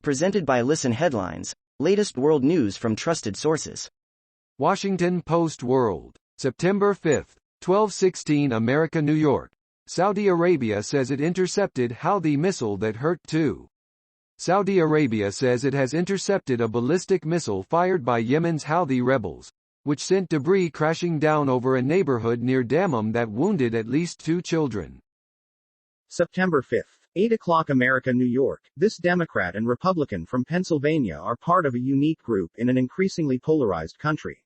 Presented by Listen Headlines, latest world news from trusted sources. Washington Post World, September 5, 12:16 America, New York. Saudi Arabia says it intercepted Houthi missile that hurt two. Saudi Arabia says it has intercepted a ballistic missile fired by Yemen's Houthi rebels, which sent debris crashing down over a neighborhood near Dammam that wounded at least two children. September 5, 8 o'clock America, New York. This Democrat and Republican from Pennsylvania are part of a unique group in an increasingly polarized country.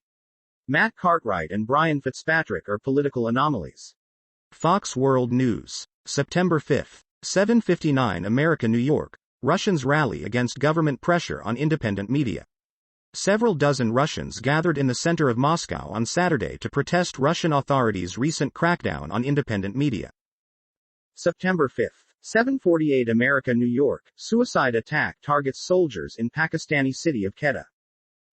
Matt Cartwright and Brian Fitzpatrick are political anomalies. Fox World News, September 5, 7:59 America, New York. Russians rally against government pressure on independent media. Several dozen Russians gathered in the center of Moscow on Saturday to protest Russian authorities' recent crackdown on independent media. September 5, 7:48 America, New York. Suicide attack targets soldiers in Pakistani city of Quetta.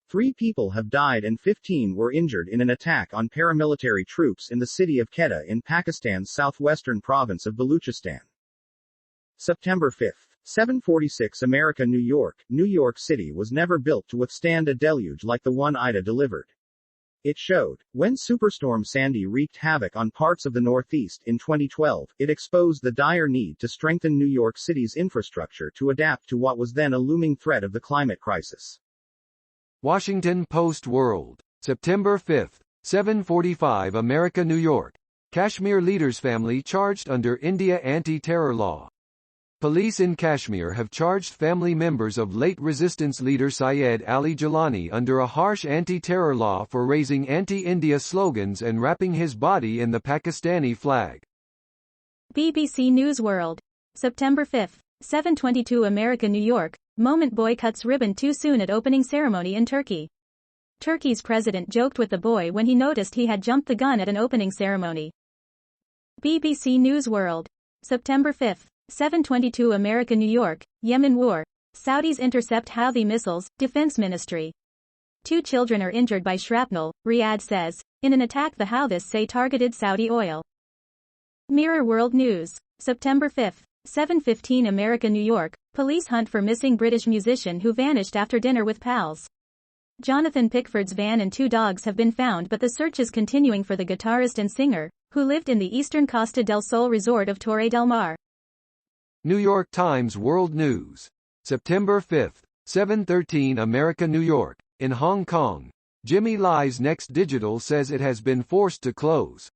3 people have died and 15 were injured in an attack on paramilitary troops in the city of Quetta in Pakistan's southwestern province of Baluchistan. September 5, 7:46 America, New York. New York City was never built to withstand a deluge like the one Ida delivered. It showed. When Superstorm Sandy wreaked havoc on parts of the Northeast in 2012, it exposed the dire need to strengthen New York City's infrastructure to adapt to what was then a looming threat of the climate crisis. Washington Post World, September 5, 7:45 America, New York. Kashmir leader's family charged under India anti-terror law. Police in Kashmir have charged family members of late resistance leader Syed Ali Jalani under a harsh anti-terror law for raising anti-India slogans and wrapping his body in the Pakistani flag. BBC News World, September 5, 7:22 America, New York. Moment boy cuts ribbon too soon at opening ceremony in Turkey. Turkey's president joked with the boy when he noticed he had jumped the gun at an opening ceremony. BBC News World, September 5, 7:22 America, New York. Yemen war. Saudis intercept Houthi missiles, Defense Ministry. 2 children are injured by shrapnel, Riyadh says, in an attack the Houthis say targeted Saudi oil. Mirror World News, September 5, 7:15 America, New York. Police hunt for missing British musician who vanished after dinner with pals. Jonathan Pickford's van and 2 dogs have been found, but the search is continuing for the guitarist and singer, who lived in the eastern Costa del Sol resort of Torre del Mar. New York Times World News, September 5, 7:13 America, New York. In Hong Kong, Jimmy Lai's Next Digital says it has been forced to close.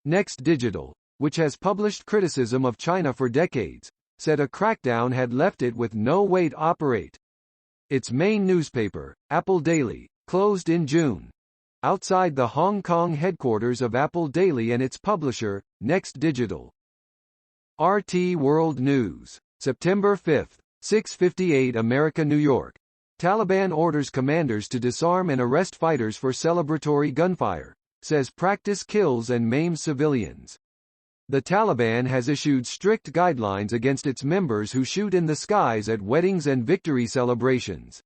Next Digital, which has published criticism of China for decades, said a crackdown had left it with no way to operate. Its main newspaper, Apple Daily, closed in June. Outside the Hong Kong headquarters of Apple Daily and its publisher, Next Digital. RT World News, September 5, 6:58 America, New York. Taliban orders commanders to disarm and arrest fighters for celebratory gunfire, says practice kills and maims civilians. The Taliban has issued strict guidelines against its members who shoot in the skies at weddings and victory celebrations.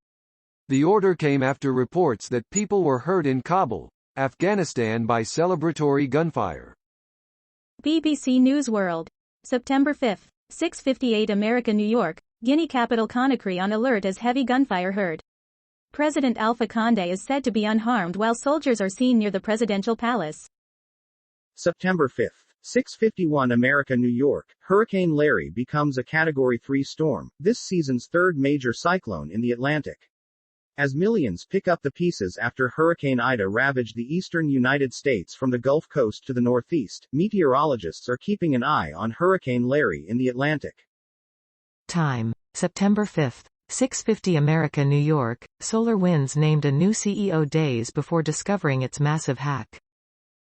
The order came after reports that people were hurt in Kabul, Afghanistan by celebratory gunfire. BBC News World, September 5, 6:58 America, New York. Guinea capital Conakry on alert as heavy gunfire heard. President Alpha Condé is said to be unharmed while soldiers are seen near the presidential palace. September 5, 6:51 America, New York. Hurricane Larry becomes a Category 3 storm, this season's 3rd major cyclone in the Atlantic. As millions pick up the pieces after Hurricane Ida ravaged the eastern United States from the Gulf Coast to the Northeast, meteorologists are keeping an eye on Hurricane Larry in the Atlantic. Time, September 5, 6:50 America, New York. SolarWinds named a new CEO days before discovering its massive hack.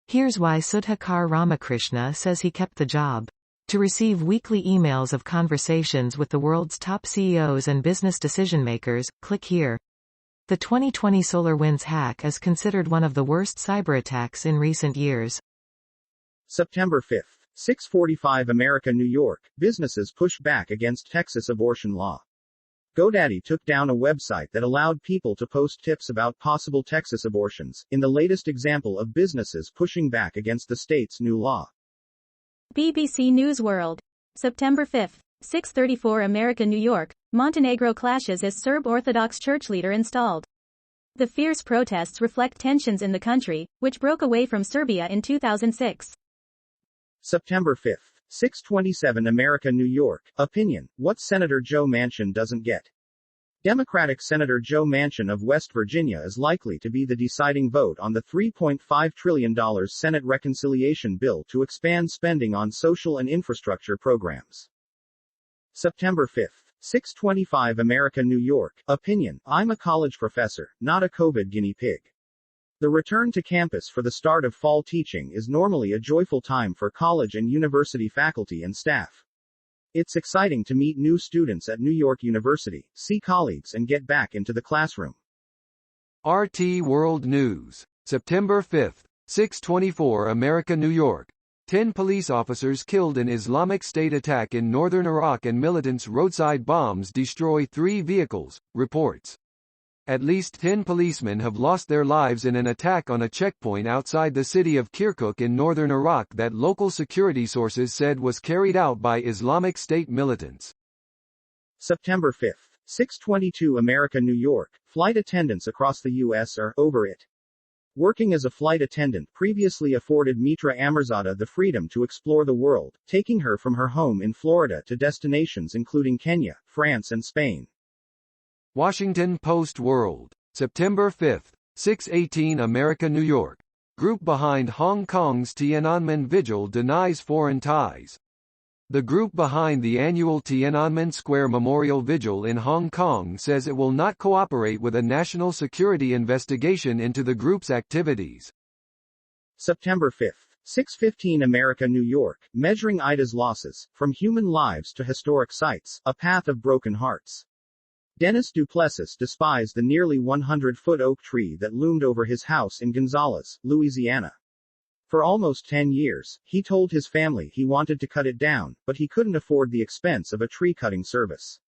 Here's why Sudhakar Ramakrishna says he kept the job. To receive weekly emails of conversations with the world's top CEOs and business decision-makers, click here. The 2020 SolarWinds hack is considered one of the worst cyberattacks in recent years. September 5, 6:45 America, New York. Businesses push back against Texas abortion law. GoDaddy took down a website that allowed people to post tips about possible Texas abortions, in the latest example of businesses pushing back against the state's new law. BBC News World, September 5, 6:34 America, New York, Montenegro clashes as Serb Orthodox Church leader installed. The fierce protests reflect tensions in the country, which broke away from Serbia in 2006. September 5th. 6:27 America, New York. Opinion: what Senator Joe Manchin doesn't get. Democratic Senator Joe Manchin of West Virginia is likely to be the deciding vote on the $3.5 trillion Senate reconciliation bill to expand spending on social and infrastructure programs. September 5th. 6:25 America, New York. Opinion: I'm a college professor, not a COVID guinea pig. The return to campus for the start of fall teaching is normally a joyful time for college and university faculty and staff. It's exciting to meet new students at New York University, see colleagues and get back into the classroom. RT World News. September 5th, 6:24 America, New York. 10 police officers killed in Islamic State attack in northern Iraq and militants' roadside bombs destroy 3 vehicles, reports. At least 10 policemen have lost their lives in an attack on a checkpoint outside the city of Kirkuk in northern Iraq that local security sources said was carried out by Islamic State militants. September 5th. 6:22 America, New York. Flight attendants across the U.S. are over it. Working as a flight attendant previously afforded Mitra Amirzada the freedom to explore the world, taking her from her home in Florida to destinations including Kenya, France and Spain. Washington Post World. September 5th, 6:18 America, New York. Group behind Hong Kong's Tiananmen Vigil denies foreign ties. The group behind the annual Tiananmen Square Memorial Vigil in Hong Kong says it will not cooperate with a national security investigation into the group's activities. September 5th. 6:15 America, New York. Measuring Ida's losses, from human lives to historic sites, a path of broken hearts. Dennis Duplessis despised the nearly 100-foot oak tree that loomed over his house in Gonzales, Louisiana. For almost 10 years, he told his family he wanted to cut it down, but he couldn't afford the expense of a tree-cutting service.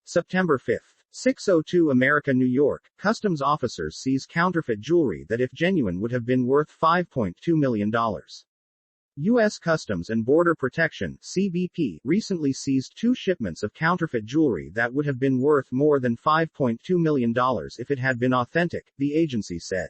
September 5th. 6:02 America, New York. Customs officers seize counterfeit jewelry that if genuine would have been worth $5.2 million. U.S. Customs and Border Protection, CBP, recently seized 2 shipments of counterfeit jewelry that would have been worth more than $5.2 million if it had been authentic, the agency said.